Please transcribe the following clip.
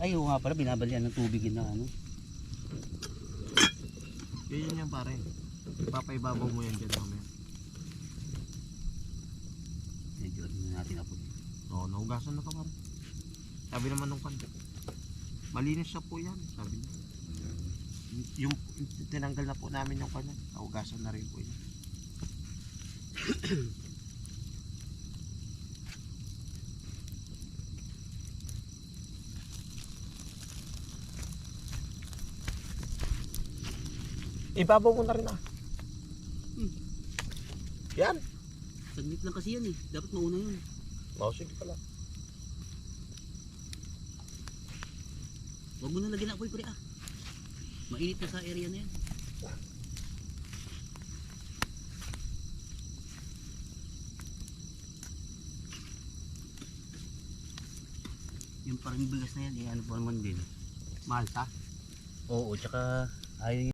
Ay, oo nga pala, binabalian ng tubig yun na ano. Yun yan pare. Papaibabaw mo yan dyan mamaya. Medyo ano na natin ako. Oo, nahugasan na ka pare. Sabi naman nung kanta. Malinis siya po yan, sabi niya. Yung tinanggal na po namin yung kanya. Nahugasan na rin po yan. Ibabaw mo na rin ah. Yan. Saglit lang kasi yan eh. Dapat mauna yun. Oo, sige pala. Huwag mo na lagyan na apoy pre ah. Mainit na sa area na yan. Yung parang bigas na yan, eh ano pa naman din. Malta. Oo, tsaka ayaw